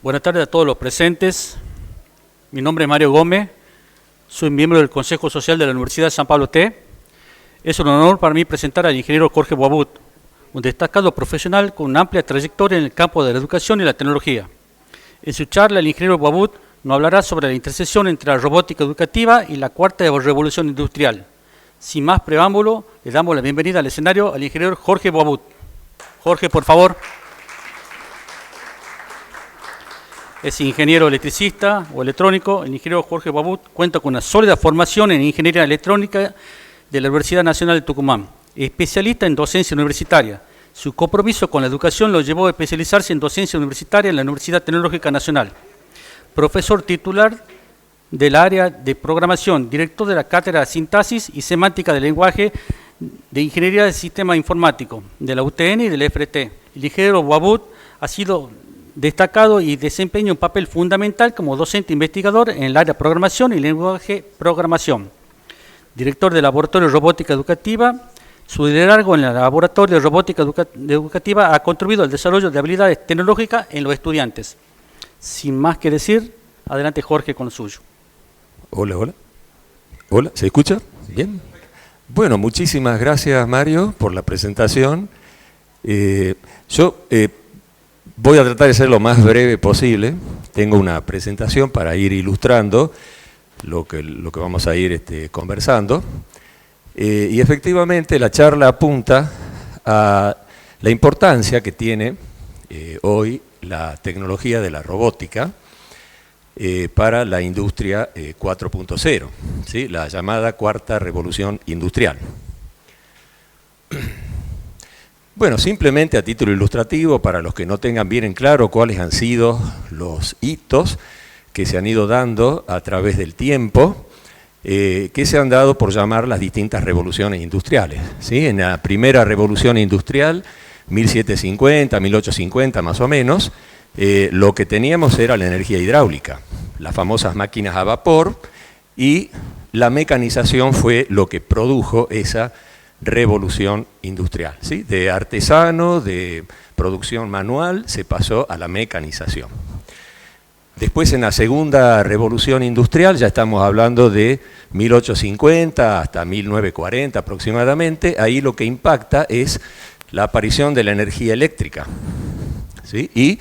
Buenas tardes a todos los presentes. Mi nombre es Mario Gómez, soy miembro del Consejo Social de la Universidad de San Pablo T. Es un honor para mí presentar al ingeniero Jorge Boabut, un destacado profesional con una amplia trayectoria en el campo de la educación y la tecnología. En su charla, el ingeniero Boabut nos hablará sobre la intersección entre la robótica educativa y la cuarta revolución industrial. Sin más preámbulo, le damos la bienvenida al escenario al ingeniero Jorge Boabut. Jorge, por favor. Es ingeniero electricista o electrónico. El ingeniero Jorge Boabut cuenta con una sólida formación en ingeniería electrónica de la Universidad Nacional de Tucumán. Especialista en docencia universitaria. Su compromiso con la educación lo llevó a especializarse en docencia universitaria en la Universidad Tecnológica Nacional. Profesor titular del área de programación, director de la cátedra de sintaxis y semántica del lenguaje de ingeniería del sistema informático de la UTN y del FRT. El ingeniero Boabut ha sido destacado y desempeña un papel fundamental como docente investigador en el área de programación y lenguaje programación. Director del Laboratorio de Robótica Educativa, su liderazgo en el Laboratorio de Robótica Educativa ha contribuido al desarrollo de habilidades tecnológicas en los estudiantes. Sin más que decir, adelante Jorge con lo suyo. Hola, hola. Hola, ¿se escucha? Bien. Bueno, muchísimas gracias Mario por la presentación. Voy a tratar de ser lo más breve posible. Tengo una presentación para ir ilustrando lo que vamos a ir conversando. Y efectivamente la charla apunta a la importancia que tiene hoy la tecnología de la robótica para la industria 4.0, ¿sí? La llamada cuarta revolución industrial. Bueno, simplemente a título ilustrativo, para los que no tengan bien en claro cuáles han sido los hitos que se han ido dando a través del tiempo, que se han dado por llamar las distintas revoluciones industriales, ¿sí? En la primera revolución industrial, 1750, 1850 más o menos, lo que teníamos era la energía hidráulica, las famosas máquinas a vapor, y la mecanización fue lo que produjo esa revolución industrial, ¿sí? De artesano, de producción manual, se pasó a la mecanización. Después, en la segunda revolución industrial, ya estamos hablando de 1850 hasta 1940 aproximadamente, ahí lo que impacta es la aparición de la energía eléctrica, ¿sí? Y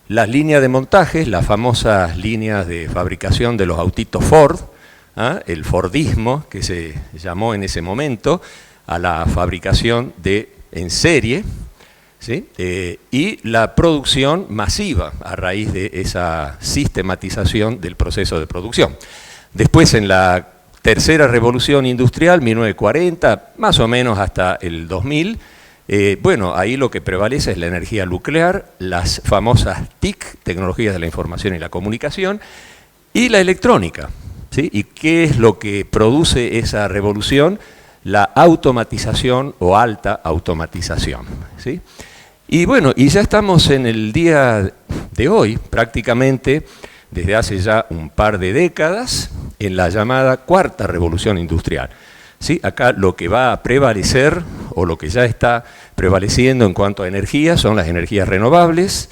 las líneas de montaje, las famosas líneas de fabricación de los autitos Ford, el Fordismo, que se llamó en ese momento, a la fabricación en serie, ¿sí? Y la producción masiva a raíz de esa sistematización del proceso de producción. Después, en la tercera revolución industrial, 1940, más o menos hasta el 2000, bueno, ahí lo que prevalece es la energía nuclear, las famosas TIC, tecnologías de la información y la comunicación, y la electrónica, ¿sí? ¿Y qué es lo que produce esa revolución? La automatización o alta automatización, ¿sí? Y bueno, y ya estamos en el día de hoy, prácticamente desde hace ya un par de décadas, en la llamada cuarta revolución industrial, ¿sí? Acá lo que va a prevalecer, o lo que ya está prevaleciendo en cuanto a energía, son las energías renovables,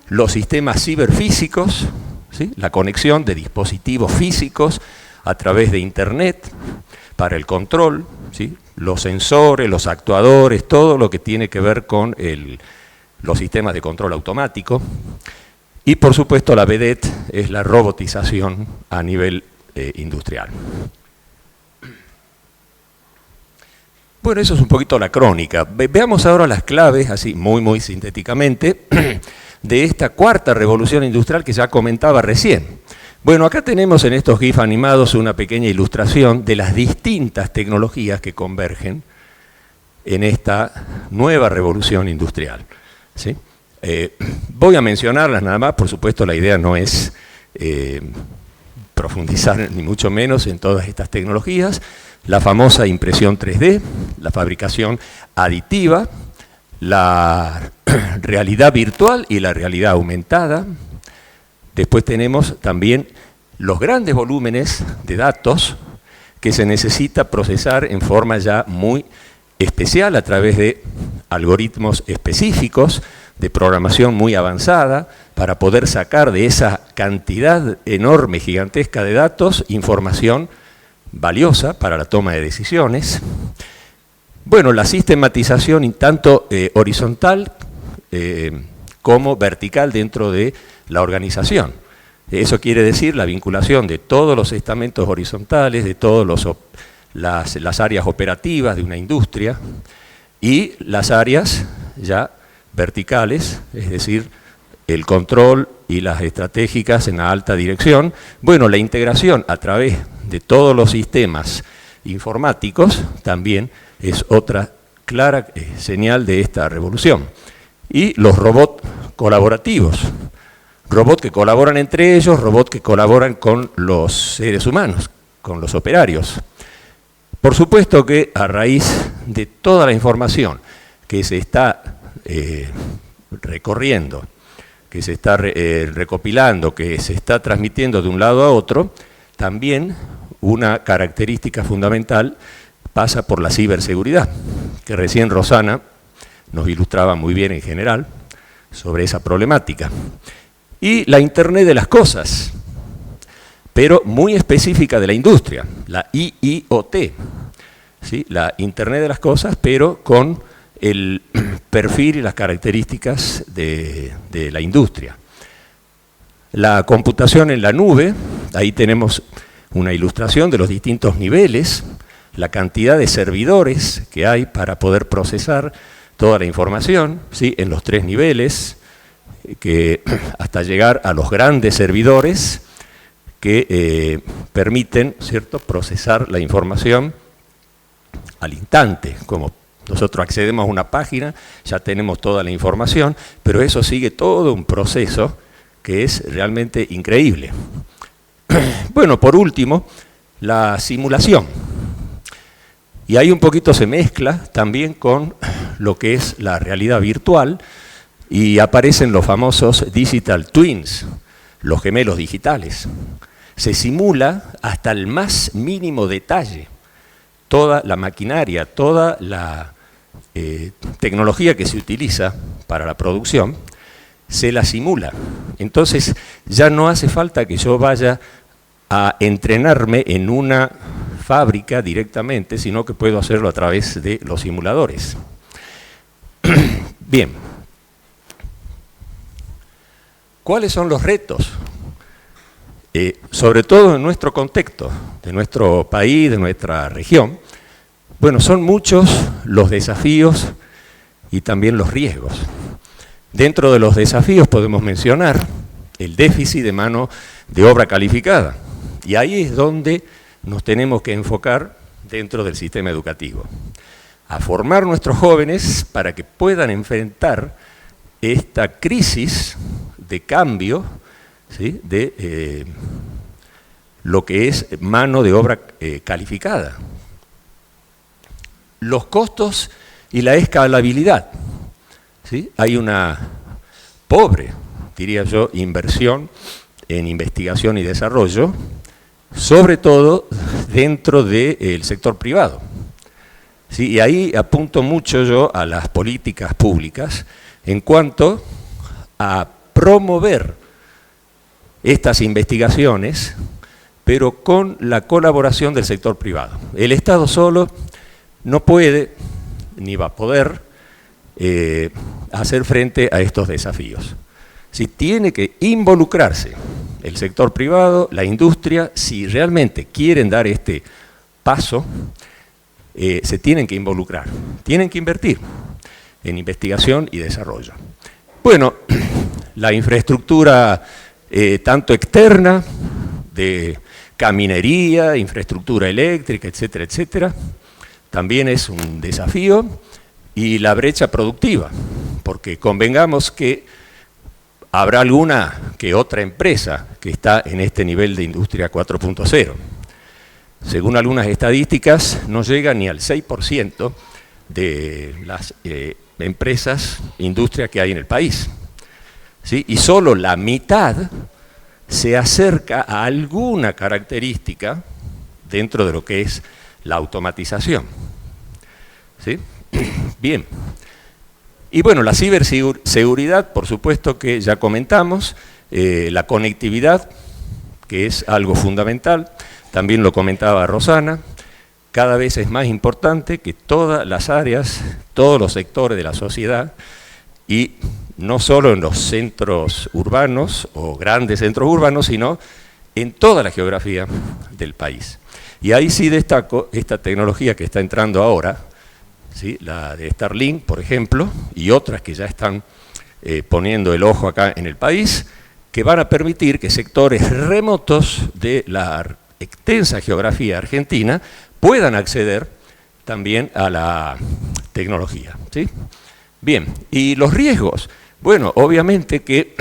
los sistemas ciberfísicos, ¿sí? La conexión de dispositivos físicos a través de Internet para el control, ¿sí? Los sensores, los actuadores, todo lo que tiene que ver con los sistemas de control automático. Y por supuesto la vedette es la robotización a nivel industrial. Bueno, eso es un poquito la crónica. Veamos ahora las claves, así muy sintéticamente, de esta cuarta revolución industrial que ya comentaba recién. Bueno, acá tenemos en estos GIF animados una pequeña ilustración de las distintas tecnologías que convergen en esta nueva revolución industrial, ¿sí? Voy a mencionarlas nada más, por supuesto la idea no es profundizar ni mucho menos en todas estas tecnologías. La famosa impresión 3D, la fabricación aditiva, la realidad virtual y la realidad aumentada. Después tenemos también los grandes volúmenes de datos que se necesita procesar en forma ya muy especial a través de algoritmos específicos de programación muy avanzada para poder sacar de esa cantidad enorme, gigantesca de datos, información valiosa para la toma de decisiones. Bueno, la sistematización tanto horizontal como vertical dentro de la organización. Eso quiere decir la vinculación de todos los estamentos horizontales, de todas las áreas operativas de una industria y las áreas ya verticales, es decir, el control y las estratégicas en la alta dirección. Bueno, la integración a través de todos los sistemas informáticos también es otra clara señal de esta revolución. Y los robots colaborativos, robots que colaboran entre ellos, robots que colaboran con los seres humanos, con los operarios. Por supuesto que a raíz de toda la información que se está recorriendo, que se está recopilando, que se está transmitiendo de un lado a otro, también una característica fundamental pasa por la ciberseguridad, que recién Rosana nos ilustraba muy bien en general sobre esa problemática. Y la Internet de las cosas, pero muy específica de la industria, la IIoT, ¿sí? La Internet de las cosas, pero con el perfil y las características de la industria. La computación en la nube, ahí tenemos una ilustración de los distintos niveles, la cantidad de servidores que hay para poder procesar toda la información, ¿sí? En los 3 niveles, hasta llegar a los grandes servidores que permiten, ¿cierto?, procesar la información al instante. Como nosotros accedemos a una página, ya tenemos toda la información, pero eso sigue todo un proceso que es realmente increíble. Bueno, por último, la simulación. Y ahí un poquito se mezcla también con lo que es la realidad virtual y aparecen los famosos digital twins, los gemelos digitales. Se simula hasta el más mínimo detalle toda la maquinaria, toda la tecnología que se utiliza para la producción, se la simula. Entonces ya no hace falta que yo vaya a entrenarme en una fábrica directamente, sino que puedo hacerlo a través de los simuladores. Bien. ¿Cuáles son los retos? Sobre todo en nuestro contexto, de nuestro país, de nuestra región. Bueno, son muchos los desafíos y también los riesgos. Dentro de los desafíos podemos mencionar el déficit de mano de obra calificada. Y ahí es donde nos tenemos que enfocar dentro del sistema educativo. A formar nuestros jóvenes para que puedan enfrentar esta crisis de cambio, ¿sí?, de lo que es mano de obra calificada. Los costos y la escalabilidad, ¿sí? Hay una pobre, diría yo, inversión en investigación y desarrollo, sobre todo dentro del sector privado. ¿Sí? Y ahí apunto mucho yo a las políticas públicas en cuanto a promover estas investigaciones, pero con la colaboración del sector privado. El Estado solo no puede, ni va a poder, hacer frente a estos desafíos. Si tiene que involucrarse el sector privado, la industria, si realmente quieren dar este paso, se tienen que involucrar, tienen que invertir en investigación y desarrollo. Bueno, la infraestructura tanto externa, de caminería, infraestructura eléctrica, etcétera, etcétera, también es un desafío, y la brecha productiva, porque convengamos que habrá alguna que otra empresa que está en este nivel de industria 4.0. Según algunas estadísticas, no llega ni al 6% de las empresas, industria que hay en el país, ¿sí? Y solo la mitad se acerca a alguna característica dentro de lo que es la automatización, ¿sí? Bien. Y bueno, la ciberseguridad, por supuesto que ya comentamos, la conectividad, que es algo fundamental, también lo comentaba Rosana, cada vez es más importante que todas las áreas, todos los sectores de la sociedad, y no solo en los centros urbanos o grandes centros urbanos, sino en toda la geografía del país. Y ahí sí destaco esta tecnología que está entrando ahora, ¿sí? La de Starlink, por ejemplo, y otras que ya están poniendo el ojo acá en el país, que van a permitir que sectores remotos de la extensa geografía argentina puedan acceder también a la tecnología, ¿sí? Bien, ¿y los riesgos? Bueno, obviamente que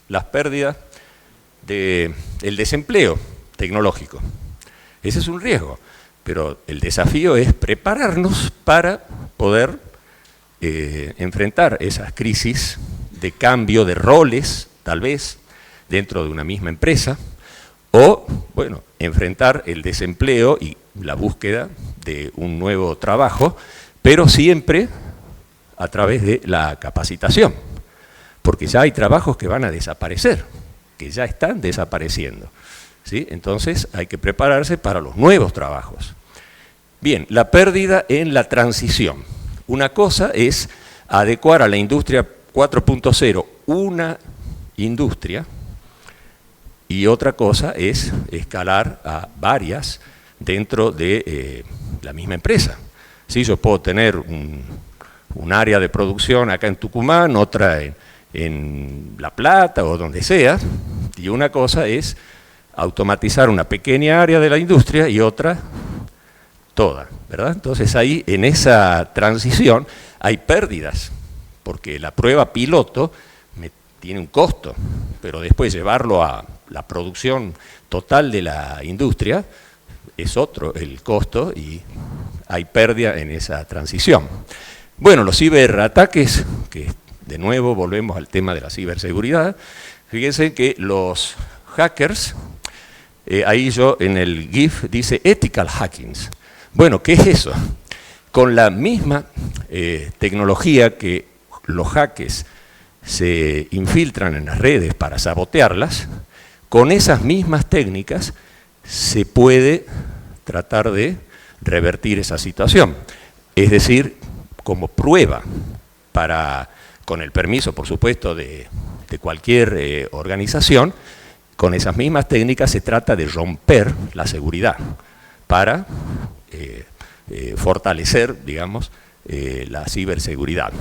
las pérdidas del desempleo tecnológico, ese es un riesgo, pero el desafío es prepararnos para poder enfrentar esas crisis de cambio de roles, tal vez, dentro de una misma empresa, o, bueno, enfrentar el desempleo y la búsqueda de un nuevo trabajo, pero siempre a través de la capacitación, porque ya hay trabajos que van a desaparecer, que ya están desapareciendo, ¿sí? Entonces hay que prepararse para los nuevos trabajos. Bien, la pérdida en la transición. Una cosa es adecuar a la industria 4.0 una industria, y otra cosa es escalar a varias dentro de la misma empresa. ¿Sí? Yo puedo tener un área de producción acá en Tucumán, otra en La Plata o donde sea, y una cosa es automatizar una pequeña área de la industria y otra toda, ¿verdad? Entonces ahí en esa transición hay pérdidas, porque la prueba piloto tiene un costo, pero después llevarlo a la producción total de la industria es otro el costo y hay pérdida en esa transición. Bueno, los ciberataques, que de nuevo volvemos al tema de la ciberseguridad, fíjense que los hackers, ahí yo en el GIF dice ethical hackings. Bueno, ¿qué es eso? Con la misma tecnología que los hackers se infiltran en las redes para sabotearlas, con esas mismas técnicas se puede tratar de revertir esa situación. Es decir, como prueba, con el permiso, por supuesto, de cualquier organización, con esas mismas técnicas se trata de romper la seguridad para fortalecer, digamos, la ciberseguridad.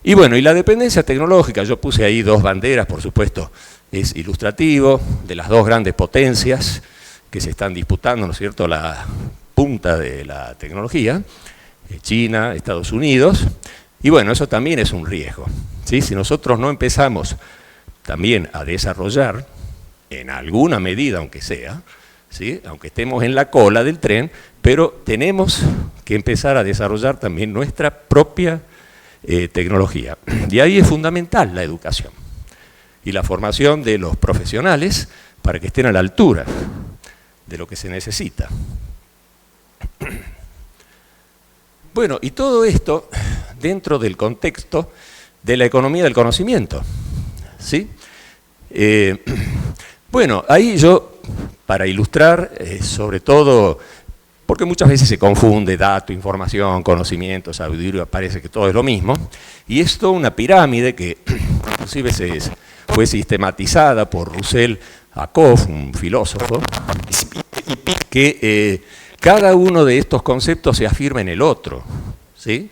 Y bueno, y la dependencia tecnológica, yo puse ahí dos banderas, por supuesto, es ilustrativo, de las dos grandes potencias que se están disputando, ¿no es cierto?, la punta de la tecnología, China, Estados Unidos, y bueno, eso también es un riesgo, ¿sí? Si nosotros no empezamos también a desarrollar, en alguna medida aunque sea, ¿sí?, aunque estemos en la cola del tren, pero tenemos que empezar a desarrollar también nuestra propia tecnología. Y ahí es fundamental la educación y la formación de los profesionales para que estén a la altura de lo que se necesita. Bueno, y todo esto dentro del contexto de la economía del conocimiento, ¿sí? Bueno, ahí yo, para ilustrar, sobre todo, porque muchas veces se confunde dato, información, conocimiento, sabiduría, parece que todo es lo mismo, y es toda una pirámide que inclusive fue sistematizada por Russell Ackoff, un filósofo, que cada uno de estos conceptos se afirma en el otro, ¿sí?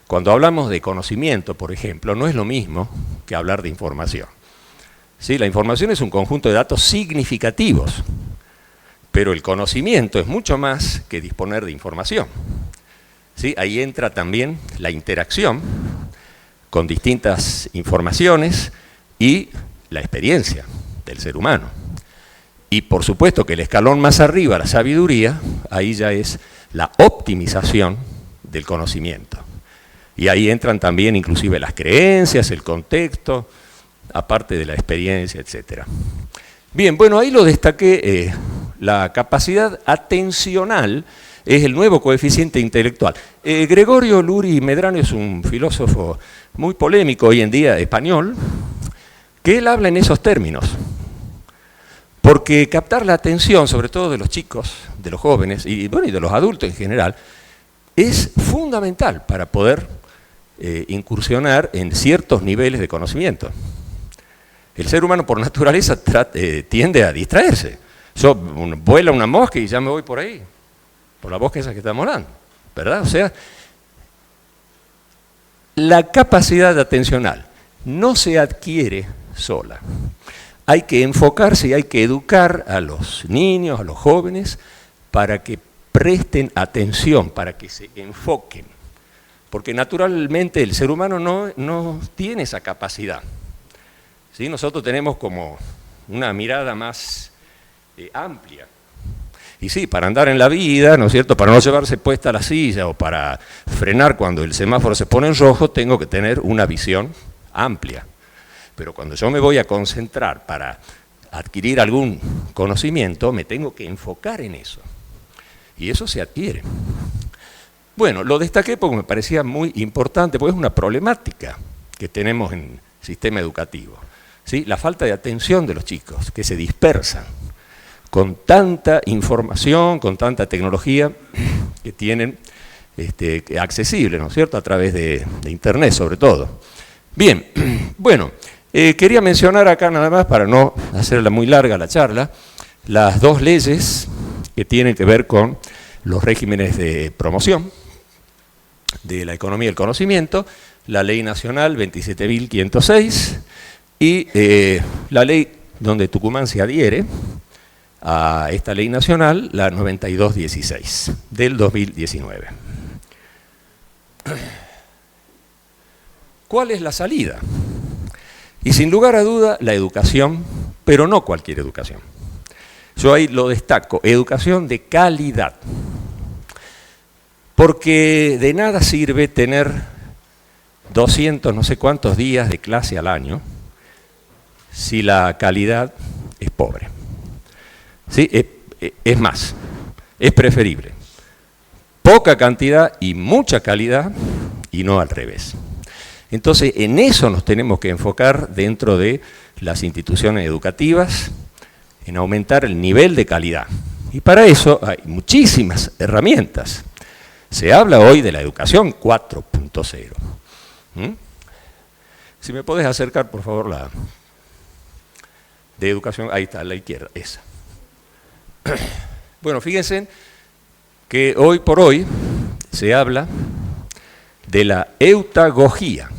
Cuando hablamos de conocimiento, por ejemplo, no es lo mismo que hablar de información. ¿Sí? La información es un conjunto de datos significativos, pero el conocimiento es mucho más que disponer de información. ¿Sí? Ahí entra también la interacción con distintas informaciones y la experiencia del ser humano. Y por supuesto que el escalón más arriba, la sabiduría, ahí ya es la optimización del conocimiento. Y ahí entran también inclusive las creencias, el contexto, aparte de la experiencia, etc. Bien, bueno, ahí lo destaqué, la capacidad atencional es el nuevo coeficiente intelectual. Gregorio Luri Medrano es un filósofo muy polémico hoy en día, español, que él habla en esos términos. Porque captar la atención, sobre todo de los chicos, de los jóvenes y, bueno, y de los adultos en general, es fundamental para poder incursionar en ciertos niveles de conocimiento. El ser humano por naturaleza tiende a distraerse. Vuela una mosca y ya me voy por ahí, por la mosca esa que estamos hablando, ¿verdad? O sea, la capacidad atencional no se adquiere sola. Hay que enfocarse y hay que educar a los niños, a los jóvenes, para que presten atención, para que se enfoquen. Porque naturalmente el ser humano no tiene esa capacidad. ¿Sí? Nosotros tenemos como una mirada más amplia. Y sí, para andar en la vida, ¿no es cierto?, para no llevarse puesta la silla o para frenar cuando el semáforo se pone en rojo, tengo que tener una visión amplia. Pero cuando yo me voy a concentrar para adquirir algún conocimiento, me tengo que enfocar en eso. Y eso se adquiere. Bueno, lo destaqué porque me parecía muy importante, porque es una problemática que tenemos en el sistema educativo. ¿Sí? La falta de atención de los chicos, que se dispersan con tanta información, con tanta tecnología que tienen accesible, ¿no es cierto?, a través de Internet sobre todo. Bien, bueno, quería mencionar acá nada más, para no hacerla muy larga la charla, las dos leyes que tienen que ver con los regímenes de promoción de la economía del conocimiento, la Ley Nacional 27.506 y la ley donde Tucumán se adhiere a esta ley nacional, la 9216 del 2019. ¿Cuál es la salida? Y sin lugar a duda, la educación, pero no cualquier educación. Yo ahí lo destaco, educación de calidad. Porque de nada sirve tener 200 no sé cuántos días de clase al año si la calidad es pobre. ¿Sí? Es más, es preferible poca cantidad y mucha calidad y no al revés. Entonces, en eso nos tenemos que enfocar dentro de las instituciones educativas, en aumentar el nivel de calidad. Y para eso hay muchísimas herramientas. Se habla hoy de la educación 4.0. Si me podés acercar, por favor, la de educación, ahí está, a la izquierda, esa. Bueno, fíjense que hoy por hoy se habla de la eutagogía.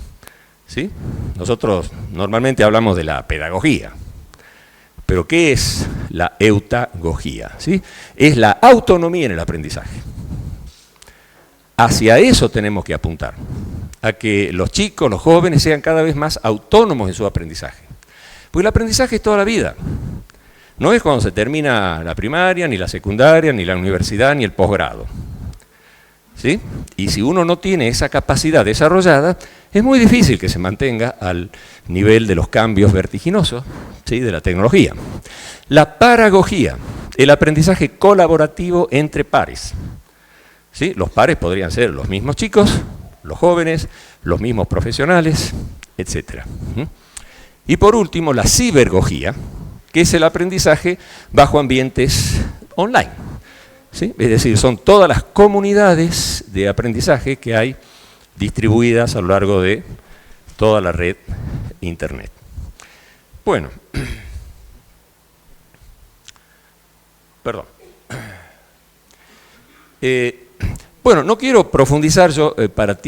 ¿Sí? Nosotros normalmente hablamos de la pedagogía, pero ¿qué es la eutagogía? ¿Sí? Es la autonomía en el aprendizaje. Hacia eso tenemos que apuntar, a que los chicos, los jóvenes sean cada vez más autónomos en su aprendizaje. Porque el aprendizaje es toda la vida. No es cuando se termina la primaria, ni la secundaria, ni la universidad, ni el posgrado. ¿Sí? Y si uno no tiene esa capacidad desarrollada, es muy difícil que se mantenga al nivel de los cambios vertiginosos, ¿sí?, de la tecnología. La paragogía, el aprendizaje colaborativo entre pares. ¿Sí? Los pares podrían ser los mismos chicos, los jóvenes, los mismos profesionales, etc. Y por último, la cibergogía, que es el aprendizaje bajo ambientes online. ¿Sí? Es decir, son todas las comunidades de aprendizaje que hay distribuidas a lo largo de toda la red Internet. Bueno, perdón. Bueno, no quiero profundizar, yo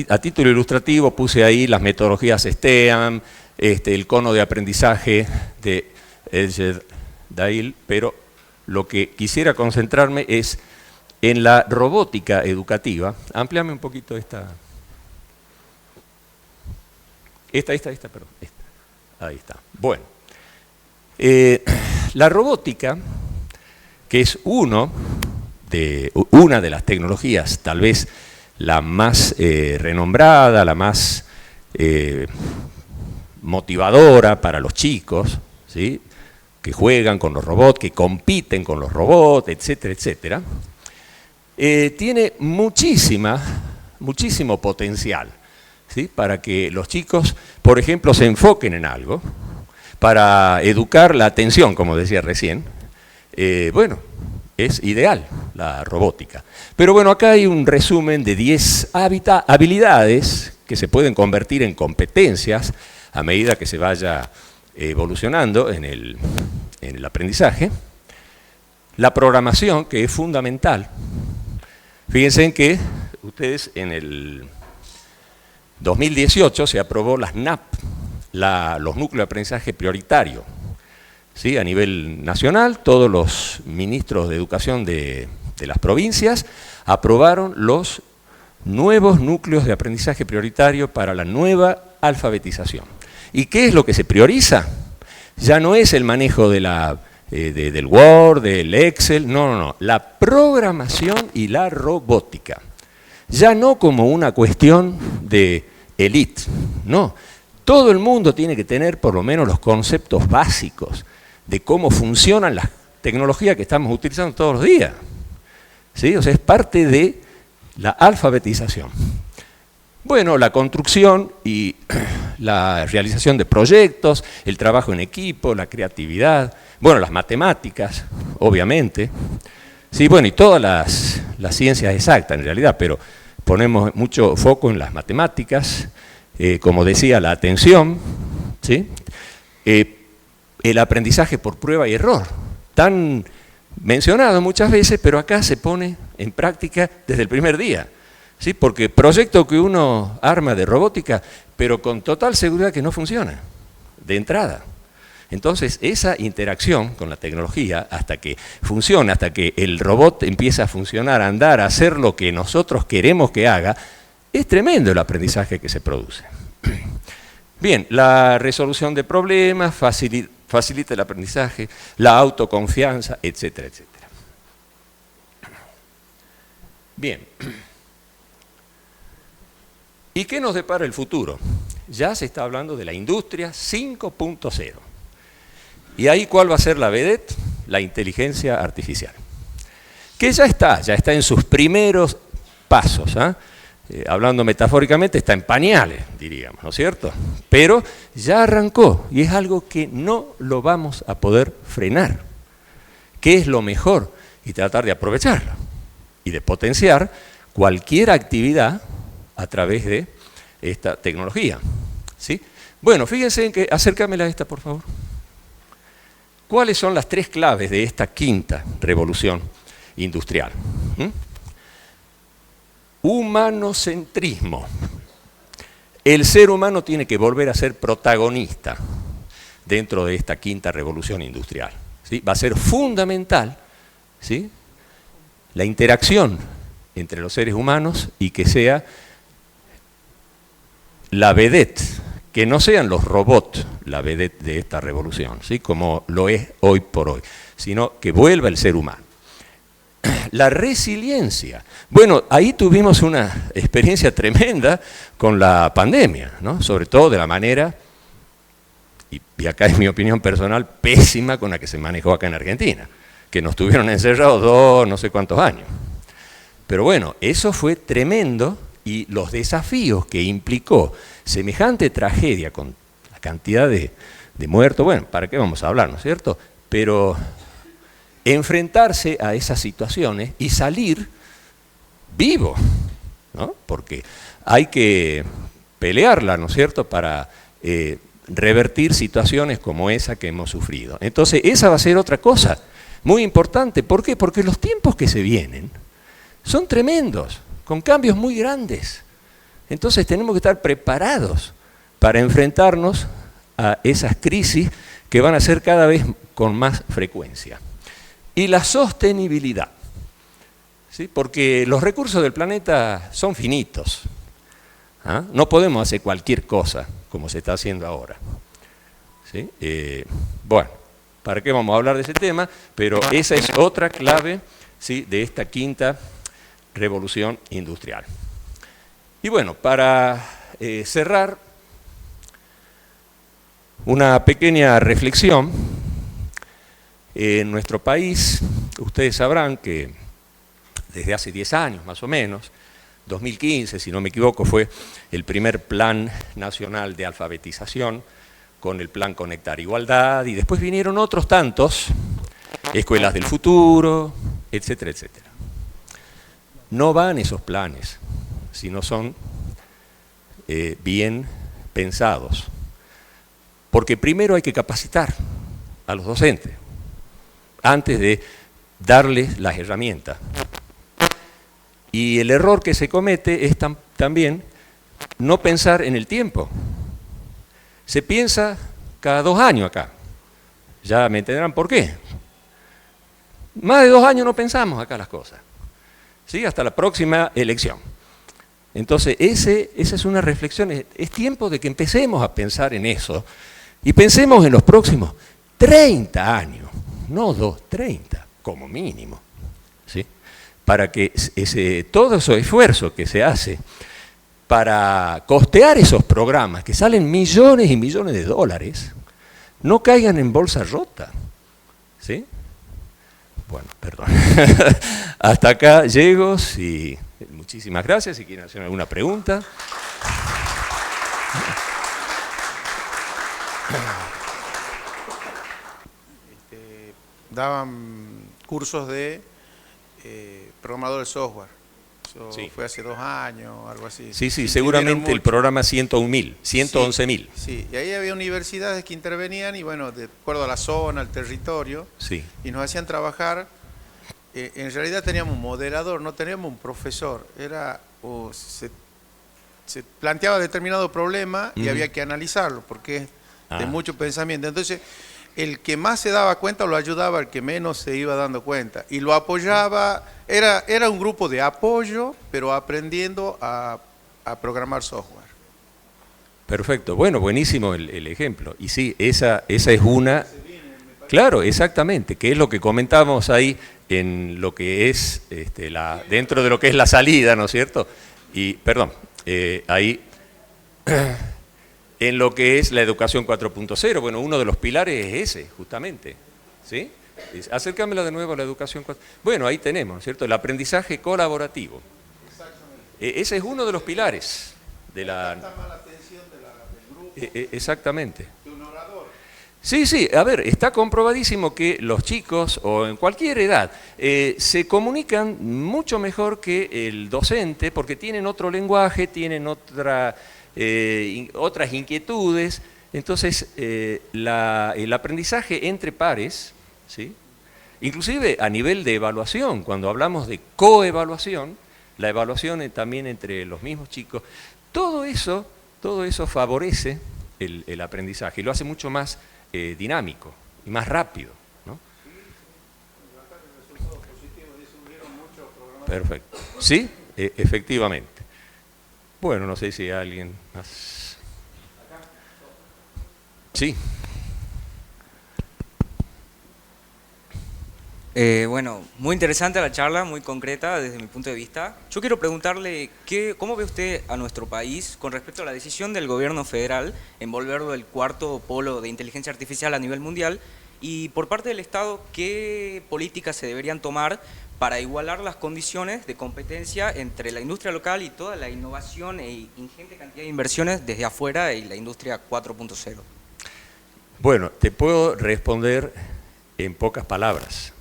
a título ilustrativo puse ahí las metodologías STEAM, el cono de aprendizaje de Elged-Dail, pero lo que quisiera concentrarme es en la robótica educativa. Amplíame un poquito esta. Perdón. Ahí está. Bueno. La robótica, que es una de las tecnologías, tal vez la más renombrada, la más motivadora para los chicos, ¿sí?, que juegan con los robots, que compiten con los robots, etcétera, etcétera, tiene muchísimo potencial, ¿sí? Para que los chicos, por ejemplo, se enfoquen en algo, para educar la atención, como decía recién. Bueno, es ideal la robótica. Pero bueno, acá hay un resumen de 10 habilidades que se pueden convertir en competencias a medida que se vaya evolucionando en el aprendizaje. La programación, que es fundamental. Fíjense en que ustedes en el 2018 se aprobó las NAP, los núcleos de aprendizaje prioritario. ¿Sí? A nivel nacional, todos los ministros de educación de las provincias aprobaron los nuevos núcleos de aprendizaje prioritario para la nueva alfabetización. ¿Y qué es lo que se prioriza? Ya no es el manejo de del Word, del Excel, no, la programación y la robótica. Ya no como una cuestión de élite, no. Todo el mundo tiene que tener por lo menos los conceptos básicos de cómo funcionan las tecnologías que estamos utilizando todos los días. ¿Sí? O sea, es parte de la alfabetización. Bueno, la construcción y la realización de proyectos, el trabajo en equipo, la creatividad, bueno, las matemáticas, obviamente. Sí, bueno, y todas las ciencias exactas en realidad, pero ponemos mucho foco en las matemáticas, como decía, la atención, ¿sí? El aprendizaje por prueba y error, tan mencionado muchas veces, pero acá se pone en práctica desde el primer día. ¿Sí? Porque proyecto que uno arma de robótica, pero con total seguridad que no funciona, de entrada. Entonces, esa interacción con la tecnología, hasta que funcione, hasta que el robot empieza a funcionar, a andar, a hacer lo que nosotros queremos que haga, es tremendo el aprendizaje que se produce. Bien, la resolución de problemas, facilita el aprendizaje, la autoconfianza, etcétera, etcétera. Bien. ¿Y qué nos depara el futuro? Ya se está hablando de la industria 5.0. ¿Y ahí cuál va a ser la vedette? La inteligencia artificial. Que ya está en sus primeros pasos. Hablando metafóricamente, está en pañales, diríamos, ¿no es cierto? Pero ya arrancó y es algo que no lo vamos a poder frenar. ¿Qué es lo mejor? Y tratar de aprovecharlo y de potenciar cualquier actividad a través de esta tecnología. ¿Sí? Bueno, fíjense en que, acércamela a esta, por favor. ¿Cuáles son las 3 claves de esta quinta revolución industrial? Humanocentrismo. El ser humano tiene que volver a ser protagonista dentro de esta quinta revolución industrial. ¿Sí? Va a ser fundamental, ¿sí?, la interacción entre los seres humanos y que sea la vedette, que no sean los robots la vedette de esta revolución, ¿sí?, como lo es hoy por hoy, sino que vuelva el ser humano. La resiliencia. Bueno, ahí tuvimos una experiencia tremenda con la pandemia, ¿no? Sobre todo de la manera, y acá es mi opinión personal, pésima con la que se manejó acá en Argentina, que nos tuvieron encerrados no sé cuántos años. Pero bueno, eso fue tremendo y los desafíos que implicó semejante tragedia con la cantidad de muertos, bueno, ¿para qué vamos a hablar, no es cierto? Pero enfrentarse a esas situaciones y salir vivo, ¿no? Porque hay que pelearla, ¿no es cierto?, para revertir situaciones como esa que hemos sufrido. Entonces, esa va a ser otra cosa muy importante. ¿Por qué? Porque los tiempos que se vienen son tremendos, con cambios muy grandes. Entonces, tenemos que estar preparados para enfrentarnos a esas crisis que van a ser cada vez con más frecuencia. Y la sostenibilidad, ¿sí? Porque los recursos del planeta son finitos. No podemos hacer cualquier cosa como se está haciendo ahora. ¿Sí? Bueno, ¿para qué vamos a hablar de ese tema? Pero esa es otra clave, ¿sí?, de esta quinta revolución industrial. Y bueno, para cerrar, una pequeña reflexión. En nuestro país, ustedes sabrán que desde hace 10 años más o menos. 2015, si no me equivoco, fue el primer plan nacional de alfabetización con el plan Conectar Igualdad, y después vinieron otros tantos, escuelas del futuro, etcétera, etcétera. No van esos planes si no son bien pensados, porque primero hay que capacitar a los docentes antes de darles las herramientas. Y el error que se comete es también no pensar en el tiempo. Se piensa cada 2 años acá. Ya me entenderán por qué. Más de 2 años no pensamos acá las cosas. ¿Sí? Hasta la próxima elección. Entonces, esa es una reflexión. Es tiempo de que empecemos a pensar en eso. Y pensemos en los próximos 30 años. No 2, 30, como mínimo. ¿Sí? Para que todo ese esfuerzo que se hace para costear esos programas que salen millones y millones de dólares, no caigan en bolsa rota. ¿Sí? Bueno, perdón. Hasta acá llego. Sí. Muchísimas gracias. Si quieren hacer alguna pregunta. Daban cursos de programador de software. Eso Sí. fue hace 2 años, algo así. Sí, Intervinieron seguramente el mucho. programa 101.000, 111.000. Sí, y ahí había universidades que intervenían y bueno, de acuerdo a la zona, al territorio, Sí. y nos hacían trabajar. En realidad teníamos un moderador, no teníamos un profesor. Se planteaba determinado problema y había que analizarlo porque es de mucho pensamiento. Entonces, el que más se daba cuenta lo ayudaba al que menos se iba dando cuenta. Y lo apoyaba, era un grupo de apoyo, pero aprendiendo a programar software. Perfecto. Bueno, buenísimo el ejemplo. Y sí, esa es una... Claro, exactamente, que es lo que comentamos ahí en lo que es dentro de lo que es la salida, ¿no es cierto? Y, perdón, ahí en lo que es la educación 4.0, bueno, uno de los pilares es ese, justamente, ¿sí? Acércamelo de nuevo a la educación 4.0. Bueno, ahí tenemos, ¿no es cierto? El aprendizaje colaborativo. Ese es uno de los pilares de la... Exactamente. Sí, sí, a ver, está comprobadísimo que los chicos, o en cualquier edad, se comunican mucho mejor que el docente porque tienen otro lenguaje, tienen otras inquietudes. Entonces, el aprendizaje entre pares, ¿sí? Inclusive a nivel de evaluación, cuando hablamos de coevaluación, la evaluación también entre los mismos chicos, todo eso favorece el aprendizaje y lo hace mucho más dinámico y más rápido, ¿no? Perfecto. Sí, efectivamente. Bueno, no sé si hay alguien más. Sí. Bueno, muy interesante la charla, muy concreta desde mi punto de vista. Yo quiero preguntarle, ¿cómo ve usted a nuestro país con respecto a la decisión del gobierno federal en volverlo el 4.º polo de inteligencia artificial a nivel mundial? Y por parte del Estado, ¿qué políticas se deberían tomar para igualar las condiciones de competencia entre la industria local y toda la innovación e ingente cantidad de inversiones desde afuera y la industria 4.0? Bueno, te puedo responder en pocas palabras.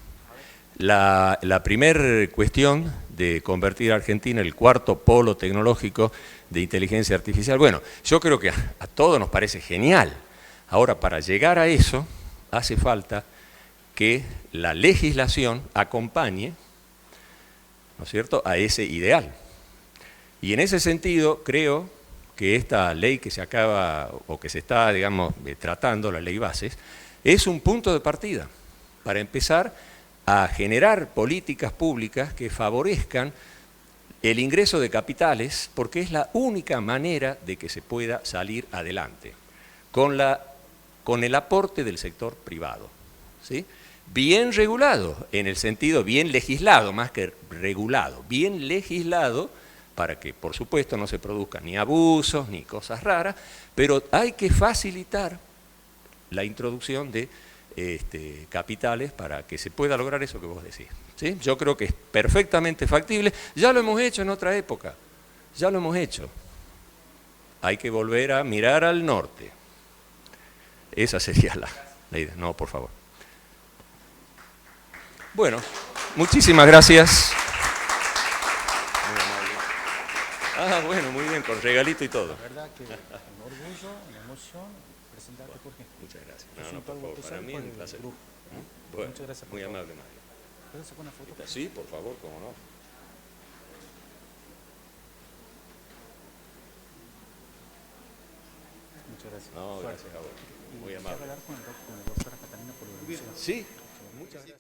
La primera cuestión de convertir a Argentina en el 4.º polo tecnológico de inteligencia artificial, bueno, yo creo que a todos nos parece genial. Ahora, para llegar a eso, hace falta que la legislación acompañe, ¿no es cierto?, a ese ideal. Y en ese sentido, creo que esta ley que se acaba, o que se está, digamos, tratando, la ley Bases, es un punto de partida para empezar a generar políticas públicas que favorezcan el ingreso de capitales, porque es la única manera de que se pueda salir adelante, con el aporte del sector privado, ¿sí? Bien regulado, en el sentido bien legislado, más que regulado, bien legislado, para que, por supuesto, no se produzcan ni abusos, ni cosas raras, pero hay que facilitar la introducción de capitales para que se pueda lograr eso que vos decís. ¿Sí? Yo creo que es perfectamente factible. Ya lo hemos hecho en otra época. Ya lo hemos hecho. Hay que volver a mirar al norte. Esa sería la idea. No, por favor. Bueno, muchísimas gracias. Muy amable. Bueno, muy bien, con regalito y todo. La verdad que un orgullo, una emoción presentarte, Jorge. Muchas gracias. Yo soy No, por favor, para mí es un placer. grupo. Bueno, Muchas gracias. muy amable, Mario. ¿Puedo sacar una foto? Sí, por favor, cómo no. Muchas gracias. No, gracias a vos. Muy Y amable. hablar con el doctor Catalina por la Sí, muchas gracias.